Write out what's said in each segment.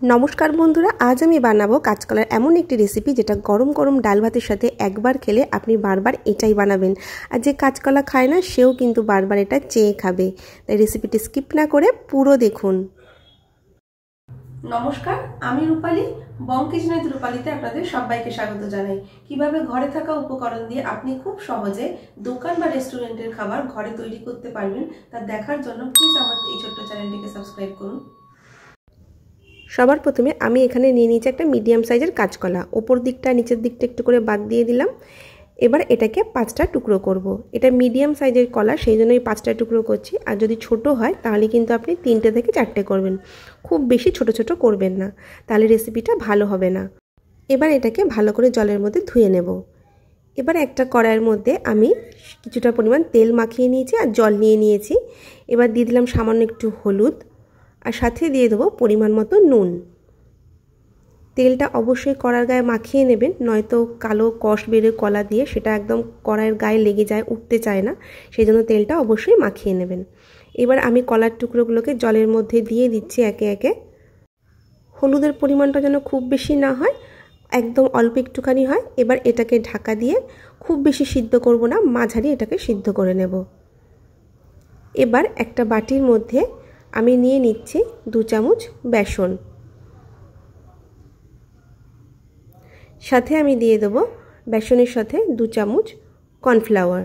नमस्कार बंधुरा आज आमी बानाबो काँचकलार एमन एकटी रेसिपि जेटा गरम गरम डाल भातेर साथे एक बार खेले आपनी बार बार एटाई बानाबेन और जे काँचकला खाय ना सेও किन्तु बार बार एटा चेये खाबे। ताई रेसिपिटी स्किप ना करे पुरो देखुन। नमस्कार आमी रूपाली बंग किचेन उइथ रूपालीते आपनादेर सबाइके स्वागत जानाई। किभाबे घरे थाका उपकरण दिए आपनी खूब सहजे दोकान बा रेस्टुरेंटेर खाबार घरे तैरी करते पारबेन ता देखार जोन्नो प्लिज आमार एई छोट्ट चैनेलटिके सबस्क्राइब करुन। सबार प्रथमे आमी एखाने निये निয়েছি একটা মিডিয়াম সাইজের কাঁচকলা, ওপর দিকটা নিচের দিকটা একটু করে বাদ দিয়ে দিলাম। এবার এটাকে 5টা টুকরো করব। এটা মিডিয়াম সাইজের কলা সেইজন্যই 5টা টুকরো করছি। আর যদি ছোট হয় তাহলে কিন্তু আপনি 3টে থেকে 4টে করবেন, খুব বেশি ছোট ছোট করবেন না, তাহলে রেসিপিটা ভালো হবে না। এবার এটাকে ভালো করে জলের মধ্যে ধুয়ে নেব। এবার একটা কড়াইয়ের মধ্যে আমি কিছুটা পরিমাণ তেল মাখিয়ে নিয়েছি আর জল নিয়ে নিয়েছি। এবার দিয়ে দিলাম সামান্য একটু হলুদ আর সাথে দিয়ে দেবো পরিমাণ মতো নুন। তেলটা অবশ্যই কড়ার গায়ে মাখিয়ে নেবেন, নয়তো কালো কষ বেরোয় কলা দিয়ে, সেটা একদম কড়াইয়ের গায়ে লেগে যায়, উঠতে চায় না, সেই জন্য তেলটা অবশ্যই মাখিয়ে নেবেন। এবার আমি কলার টুকরোগুলোকে জলের মধ্যে দিয়ে দিচ্ছি একে একে। হলুদের পরিমাণটা যেন খুব বেশি না হয়, একদম অল্প একটুখানি হয়। এবার এটাকে ঢাকা দিয়ে খুব বেশি সিদ্ধ করব না, মাঝারি এটাকে সিদ্ধ করে নেব। এবার একটা বাটির মধ্যে আমি নিয়ে নিচ্ছি 2 চামচ বেসন, সাথে আমি দিয়ে দেব বেসনের সাথে 2 চামচ কর্নফ্লাওয়ার।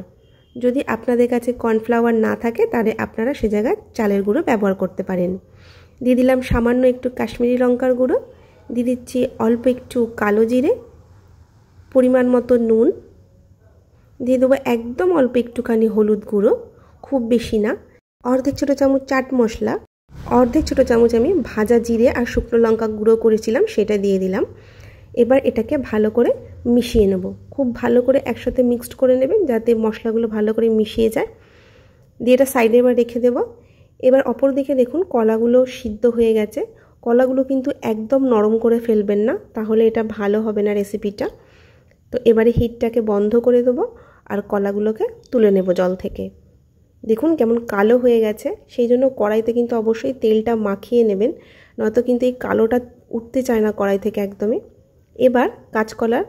যদি আপনাদের কাছে কর্নফ্লাওয়ার না থাকে তাহলে আপনারা সে জায়গায় চালের গুঁড়ো ব্যবহার করতে পারেন। দিয়ে দিলাম সামান্য একটু কাশ্মীরি লঙ্কার গুঁড়ো, দিয়ে দিচ্ছি অল্প একটু কালো জিরে, পরিমাণ মতো নুন, দিয়ে দেবো একদম অল্প একটুখানি হলুদ গুঁড়ো, খুব বেশি না, অর্ধেক ছোটো চামচ চাট মশলা, অর্ধেক ছোটো চামচ আমি ভাজা জিরে আর শুকনো লঙ্কা গুঁড়ো করেছিলাম সেটা দিয়ে দিলাম। এবার এটাকে ভালো করে মিশিয়ে নেব, খুব ভালো করে একসাথে মিক্সড করে নেবেন যাতে মশলাগুলো ভালো করে মিশিয়ে যায়। দিয়ে এটা সাইডে এবার রেখে দেব। এবার অপর দিকে দেখুন কলাগুলো সিদ্ধ হয়ে গেছে। কলাগুলো কিন্তু একদম নরম করে ফেলবেন না, তাহলে এটা ভালো হবে না রেসিপিটা। তো এবারে হিটটাকে বন্ধ করে দেবো আর কলাগুলোকে তুলে নেব জল থেকে। দেখুন কেমন কালো হয়ে গেছে, সেই জন্য কড়াইতে কিন্তু অবশ্যই তেলটা মাখিয়ে নেবেন, নয়তো কিন্তু এই কালোটা উঠতে চায় না কড়াই থেকে একদমই। এবার কাঁচকলার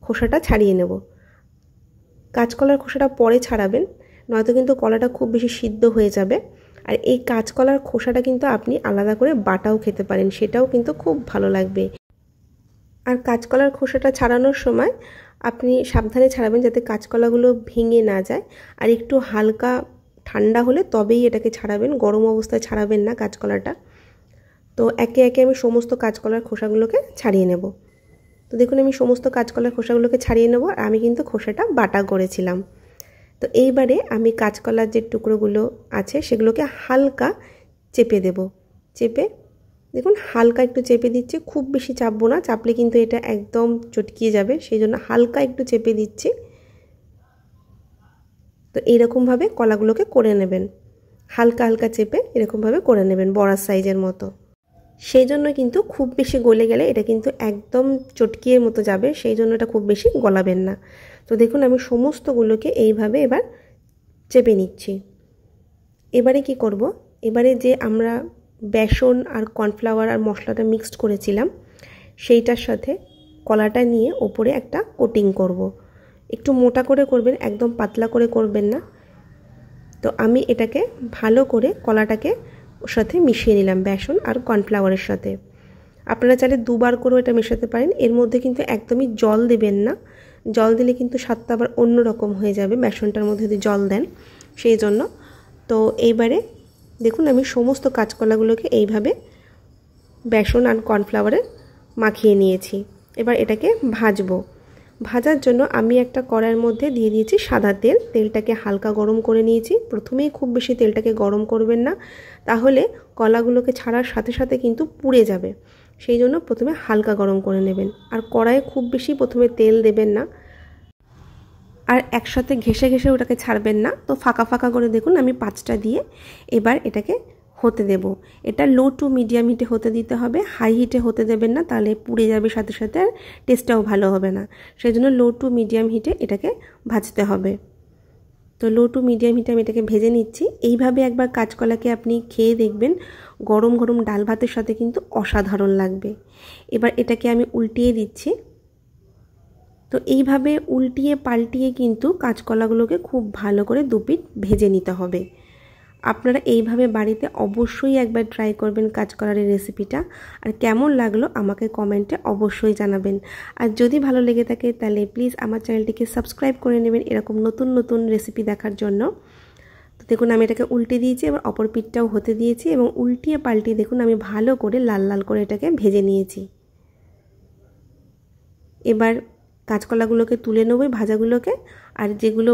খোসাটা ছাড়িয়ে নেব। কাঁচকলার খোসাটা পরে ছাড়াবেন, নয়তো কিন্তু কলাটা খুব বেশি সিদ্ধ হয়ে যাবে। আর এই কাঁচকলার খোসাটা কিন্তু আপনি আলাদা করে বাটাও খেতে পারেন, সেটাও কিন্তু খুব ভালো লাগবে। আর কাঁচকলার খোসাটা ছাড়ানোর সময় আপনি সাবধানে ছাড়াবেন যাতে কাঁচকলাগুলো ভেঙে না যায়। আর একটু হালকা ঠান্ডা হলে তবেই এটাকে ছাড়াবেন, গরম অবস্থায় ছাড়াবেন না কাঁচকলাটা। তো একে একে আমি সমস্ত কাঁচকলার খোসাগুলোকে ছাড়িয়ে নেব। তো দেখুন আমি সমস্ত কাঁচকলার খোসাগুলোকে ছাড়িয়ে নেব, আর আমি কিন্তু খোসাটা বাটা করেছিলাম। তো এইবারে আমি কাঁচকলার যে টুকরোগুলো আছে সেগুলোকে হালকা চেপে দেব। চেপে দেখুন হালকা একটু চেপে দিচ্ছি, খুব বেশি চাপবো না, চাপলে কিন্তু এটা একদম চটকিয়ে যাবে, সেই জন্য হালকা একটু চেপে দিচ্ছি। তো এইরকমভাবে কলাগুলোকে করে নেবেন, হালকা হালকা চেপে এরকমভাবে করে নেবেন বড়ার সাইজের মতো। সেই জন্য কিন্তু খুব বেশি গলে গেলে এটা কিন্তু একদম চটকিয়ে মতো যাবে, সেই জন্য এটা খুব বেশি গলাবেন না। তো দেখুন আমি সমস্তগুলোকে এইভাবে এবার চেপে নিচ্ছি। এবারে কি করব, এবারে যে আমরা বেসন আর কর্নফ্লাওয়ার আর মশলাটা মিক্সড করেছিলাম সেইটার সাথে কলাটা নিয়ে ওপরে একটা কোটিং করব। একটু মোটা করে করবেন, একদম পাতলা করে করবেন না। তো আমি এটাকে ভালো করে কলাটাকে ওর সাথে মিশিয়ে নিলাম বেসন আর কর্নফ্লাওয়ারের সাথে। আপনারা চাইলে 2বার করেও এটা মেশাতে পারেন। এর মধ্যে কিন্তু একদমই জল দেবেন না, জল দিলে কিন্তু স্বাদটা আবার অন্য রকম হয়ে যাবে বেসনটার মধ্যে যদি জল দেন, সেই জন্য। তো এইবারে দেখুন আমি সমস্ত কাঁচকলাগুলোকে এইভাবে বেসন আর কর্নফ্লাওয়ারে মাখিয়ে নিয়েছি। এবার এটাকে ভাজবো। ভাজার জন্য আমি একটা কড়াইয়ের মধ্যে দিয়ে দিয়েছি সাদা তেল। তেলটাকে হালকা গরম করে নিয়েছি। প্রথমেই খুব বেশি তেলটাকে গরম করবেন না, তাহলে কলাগুলোকে ছাড়ার সাথে সাথে কিন্তু পুড়ে যাবে, সেই জন্য প্রথমে হালকা গরম করে নেবেন। আর কড়াইয়ে খুব বেশি প্রথমে তেল দেবেন না, আর একসাথে ঘেঁষে ঘেঁষে ওটাকে ছাড়বেন না। তো ফাঁকা ফাঁকা করে দেখুন আমি 5টা দিয়ে এবার এটাকে হতে দেব। এটা লো টু মিডিয়াম হিটে হতে দিতে হবে, হাই হিটে হতে দেবেন না, তাহলে পুড়ে যাবে সাথে সাথে, আর টেস্টটাও ভালো হবে না। সেই জন্য লো টু মিডিয়াম হিটে এটাকে ভাজতে হবে। তো লো টু মিডিয়াম হিটে আমি এটাকে ভেজে নিচ্ছি। এইভাবে একবার কাঁচকলাকে আপনি খেয়ে দেখবেন, গরম গরম ডাল ভাতের সাথে কিন্তু অসাধারণ লাগবে। এবার এটাকে আমি উল্টিয়ে দিচ্ছি। তো এইভাবে উল্টিয়ে পাল্টিয়ে কিন্তু কাঁচকলাগুলোকে খুব ভালো করে দুপিঠ ভেজে নিতে হবে। আপনারা এইভাবে বাড়িতে অবশ্যই একবার ট্রাই করবেন কাঁচকলার এই রেসিপিটা। আর কেমন লাগলো আমাকে কমেন্টে অবশ্যই জানাবেন। আর যদি ভালো লেগে থাকে তাহলে প্লিজ আমার চ্যানেলটিকে সাবস্ক্রাইব করে নেবেন এরকম নতুন নতুন রেসিপি দেখার জন্য। তো দেখুন আমি এটাকে উল্টে দিয়েছি, এবার অপর পিঠটাও হতে দিয়েছি এবং উল্টিয়ে পাল্টিয়ে দেখুন আমি ভালো করে লাল লাল করে এটাকে ভেজে নিয়েছি। এবার কাঁচকলাগুলোকে তুলে নেব ভাজাগুলোকে, আর যেগুলো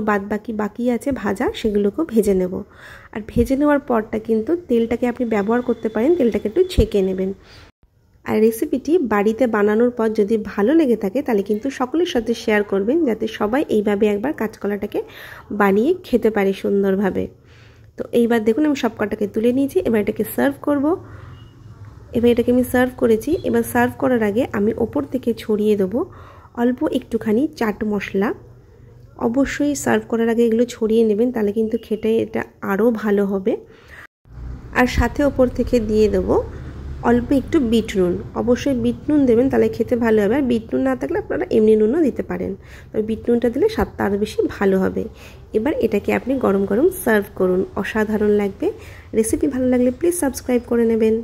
বাকি আছে ভাজা সেগুলোকেও ভেজে নেব। আর ভেজে নেওয়ার পরটা কিন্তু তেলটাকে আপনি ব্যবহার করতে পারেন, তেলটাকে একটু ছেঁকে নেবেন। আর রেসিপিটি বাড়িতে বানানোর পর যদি ভালো লেগে থাকে তাহলে কিন্তু সকলের সাথে শেয়ার করবেন, যাতে সবাই এইভাবে একবার কাঁচকলাটাকে বানিয়ে খেতে পারে সুন্দরভাবে। তো এইবার দেখুন আমি সব কটাকে তুলে নিয়েছি, এবার এটাকে সার্ভ করব। এবার এটাকে আমি সার্ভ করেছি। এবার সার্ভ করার আগে আমি ওপর থেকে ছড়িয়ে দেবো অল্প একটুখানি চাট মশলা। অবশ্যই সার্ভ করার আগে এগুলো ছড়িয়ে নেবেন, তাহলে কিন্তু খেতে এটা আরও ভালো হবে। আর সাথে ওপর থেকে দিয়ে দেবো অল্প একটু বিট নুন। অবশ্যই বিট নুন দেবেন, তাহলে খেতে ভালো হবে। আর বিট নুন না থাকলে আপনারা এমনি নুনও দিতে পারেন, তবে বিট নুনটা দিলে স্বাদটা আরও বেশি ভালো হবে। এবার এটাকে আপনি গরম গরম সার্ভ করুন, অসাধারণ লাগবে। রেসিপি ভালো লাগলে প্লিজ সাবস্ক্রাইব করে নেবেন।